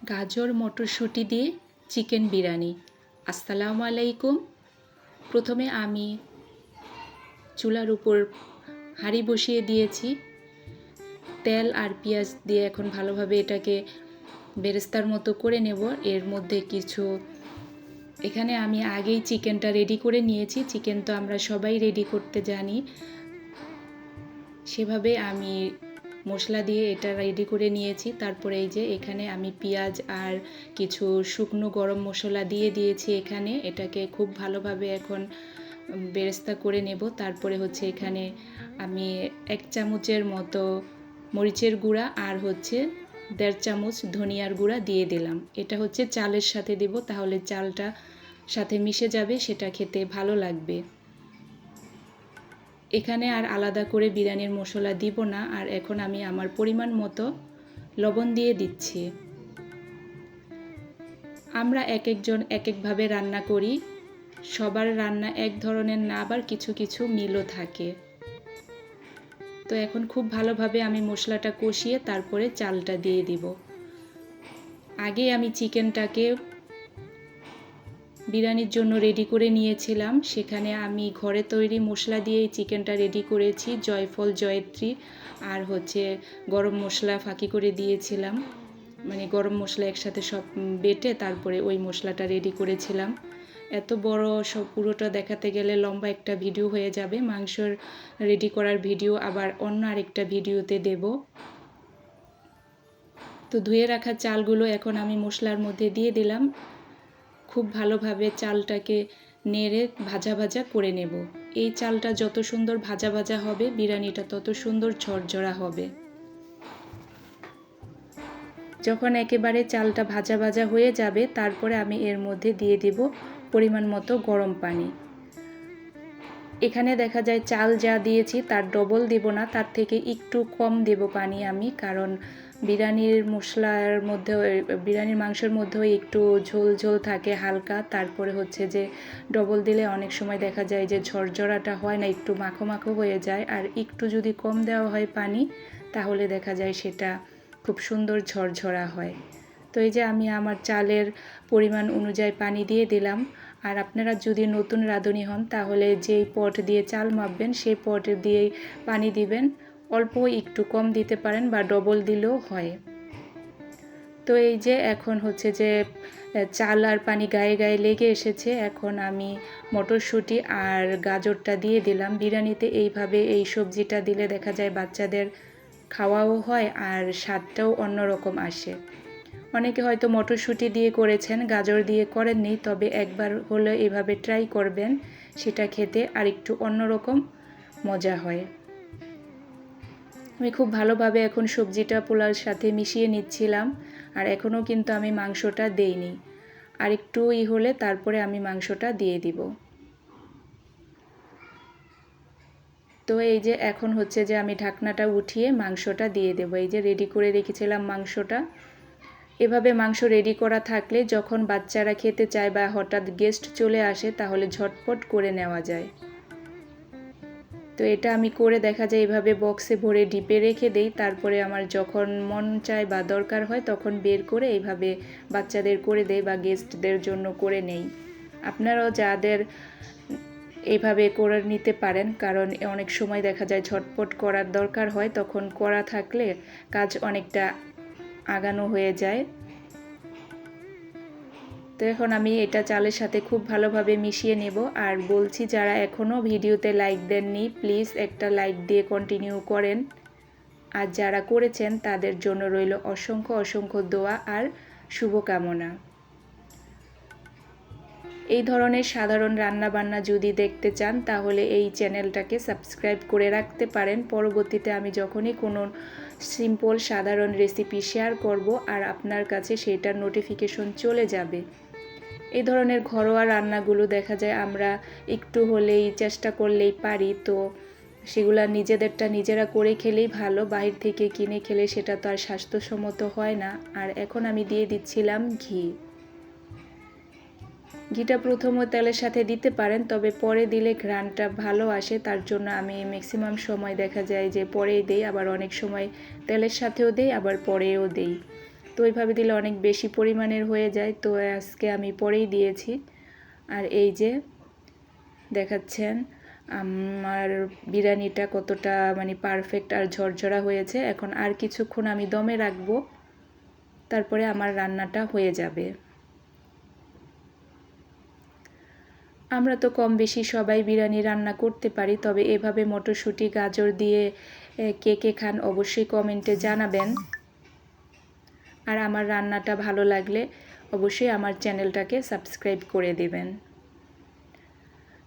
গাজর মটরশুঁটি দিয়ে চিকেন বিরিয়ানি। আসসালামু আলাইকুম। প্রথমে আমি চুলার উপর হাঁড়ি বসিয়ে দিয়েছি। তেল আর পেঁয়াজ দিয়ে এখন ভালোভাবে এটাকে বেরেস্তার মতো করে নেব। এর মধ্যে এখানে আমি আগেই চিকেনটা রেডি করে নিয়েছি। চিকেন তো আমরা সবাই রেডি করতে জানি, সেভাবে আমি মশলা দিয়ে এটা রেডি করে নিয়েছি। তারপরে এই যে এখানে আমি পেঁয়াজ আর কিছু শুকনো গরম মশলা দিয়ে দিয়েছি। এটাকে খুব ভালোভাবে এখন বেরেস্তা করে নেব। তারপরে এখানে আমি 1 চামচের মতো মরিচের গুঁড়া আর 1.5 চামচ ধনিয়ার গুঁড়া দিয়ে দিলাম। এটা চালের সাথে দেব, তাহলে চালটা সাথে মিশে যাবে, সেটা খেতে ভালো লাগবে। এখানে আর আলাদা করে বিরিয়ানির মশলা দিব না। আর এখন আমি আমার পরিমাণ মতো লবণ দিয়ে দিচ্ছি। আমরা এক একজন এক একভাবে রান্না করি, সবার রান্না এক ধরনের না, আবার কিছু কিছু মিলও থাকে। তো এখন খুব ভালোভাবে আমি মশলাটা কষিয়ে তারপরে চালটা দিয়ে দিব। আগে আমি চিকেনটাকে বিরিয়ানির জন্য রেডি করে নিয়েছিলাম। সেখানে আমি ঘরে তৈরি মশলা দিয়ে চিকেনটা রেডি করেছি। জয়ফল, জয়ত্রী আর গরম মশলা ফাঁকি করে দিয়েছিলাম, মানে গরম মশলা একসাথে সব বেটে তারপরে ওই মশলাটা রেডি করেছিলাম। এত বড় সব পুরোটা দেখাতে গেলে লম্বা একটা ভিডিও হয়ে যাবে। মাংসর রেডি করার ভিডিও আবার অন্য আরেকটা ভিডিওতে দেব। তো ধুয়ে রাখা চালগুলো এখন আমি মশলার মধ্যে দিয়ে দিলাম। খুব ভালোভাবে চালটাকে নেড়ে ভাজা ভাজা করে নেব। এই চালটা যত সুন্দর ভাজা ভাজা হবে, বিরিয়ানিটা তত সুন্দর ঝরঝরা হবে। যখন একেবারে চালটা ভাজা ভাজা হয়ে যাবে, তারপরে আমি এর মধ্যে দিয়ে দেব পরিমাণ মতো গরম পানি। এখানে দেখা যায় চাল যা দিয়েছি তার ডবল দেব না, তার থেকে একটু কম দেব পানি আমি, কারণ বিরিয়ানির মশলার মধ্যে, বিরিয়ানির মাংসের মধ্যেও একটু ঝোল ঝোল থাকে হালকা। তারপরে যে ডবল দিলে অনেক সময় দেখা যায় যে ঝরঝরাটা হয় না, একটু মাখো মাখো হয়ে যায়। আর একটু যদি কম দেওয়া হয় পানি, তাহলে দেখা যায় সেটা খুব সুন্দর ঝরঝরা হয়। তো এই যে আমি আমার চালের পরিমাণ অনুযায়ী পানি দিয়ে দিলাম। আর আপনারা যদি নতুন রাঁধুনি হন, তাহলে যেই পট দিয়ে চাল মাপবেন সেই পট দিয়েই পানি দিবেন। অল্প একটু কম দিতে পারেন বা ডবল দিলেও হয়। তো এই যে এখন যে চাল আর পানি গায়ে গায়ে লেগে এসেছে। এখন আমি মটরশুঁটি আর গাজরটা দিয়ে দিলাম। বিরিয়ানিতে এইভাবে এই সবজিটা দিলে দেখা যায় বাচ্চাদের খাওয়াও হয় আর স্বাদটাও অন্যরকম আসে। অনেকে হয়তো মটরশুঁটি দিয়ে করেছেন, গাজর দিয়ে করেননি, তবে একবার হলে এভাবে ট্রাই করবেন, সেটা খেতে আর একটু অন্যরকম মজা হয়। আমি খুব ভালোভাবে এখন সবজিটা পোলাওর সাথে মিশিয়ে নিচ্ছিলাম। আর এখনও কিন্তু আমি মাংসটা দেইনি, আর একটু হলে তারপরে আমি মাংসটা দিয়ে দিব। তো এই যে এখন যে আমি ঢাকনাটা উঠিয়ে মাংসটা দিয়ে দেব। এই যে রেডি করে রেখেছিলাম মাংসটা। এভাবে মাংস রেডি করা থাকলে যখন বাচ্চারা খেতে চায় বা হঠাৎ গেস্ট চলে আসে, তাহলে ঝটপট করে নেওয়া যায়। তো এটা আমি করে দেখা যায় এভাবে বক্সে ভরে ডিপে রেখে দেই। তারপরে আমার যখন মন চায় বা দরকার হয় তখন বের করে এইভাবে বাচ্চাদের করে দেই বা গেস্টদের জন্য করে নেই। আপনারাও যাদের এইভাবে করে নিতে পারেন, কারণ অনেক সময় দেখা যায় ঝটপট করার দরকার হয়, তখন করা থাকলে কাজ অনেকটা আগানো হয়ে যায়। তো এখন আমি এটা চালের সাথে খুব ভালোভাবে মিশিয়ে নেব। আর বলছি, যারা এখনও ভিডিওতে লাইক দেননি, প্লিজ একটা লাইক দিয়ে কন্টিনিউ করেন। আর যারা করেছেন তাদের জন্য রইল অসংখ্য অসংখ্য দোয়া আর শুভকামনা। এই ধরনের সাধারণ রান্নাবান্না যদি দেখতে চান, তাহলে এই চ্যানেলটাকে সাবস্ক্রাইব করে রাখতে পারেন। পরবর্তীতে আমি যখনই কোনো সিম্পল সাধারণ রেসিপি শেয়ার করব, আর আপনার কাছে সেটার নোটিফিকেশন চলে যাবে। এই ধরনের ঘরোয়া রান্নাগুলো দেখা যায় আমরা একটু হলেই চেষ্টা করলেই পারি, তো সেগুলা নিজেদেরটা নিজেরা করে খেলেই ভালো। বাইরে থেকে কিনে খেলে সেটা তো আর স্বাস্থ্যসম্মত হয় না। আর এখন আমি দিয়ে দিচ্ছিলাম ঘি। ঘিটা প্রথমে তেলের সাথে দিতে পারেন, তবে পরে দিলে ঘ্রাণটা ভালো আসে। তার জন্য আমি ম্যাক্সিমাম সময় দেখা যায় যে পরেই দেই, আবার অনেক সময় তেলের সাথেও দেই, আবার পরেও দেই। তো ওইভাবে দিলে অনেক বেশি পরিমাণের হয়ে যায়, তো আজকে আমি পরেই দিয়েছি। আর এই যে দেখাচ্ছেন আমার বিরিয়ানিটা কতটা মানে পারফেক্ট আর ঝরঝরা হয়েছে। এখন আর কিছুক্ষণ আমি দমে রাখবো, তারপরে আমার রান্নাটা হয়ে যাবে। আমরা তো কম বেশি সবাই বিরিয়ানি রান্না করতে পারি, তবে এভাবে মটরশুঁটি গাজর দিয়ে কে কে খান অবশ্যই কমেন্টে জানাবেন। আর আমার রান্নাটা ভালো লাগলে অবশ্যই আমার চ্যানেলটাকে সাবস্ক্রাইব করে দেবেন।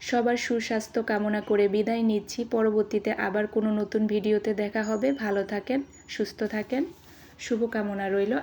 সবার সুস্বাস্থ্য কামনা করে বিদায় নিচ্ছি। পরবর্তীতে আবার কোনো নতুন ভিডিওতে দেখা হবে। ভালো থাকেন, সুস্থ থাকেন, শুভকামনা রইল।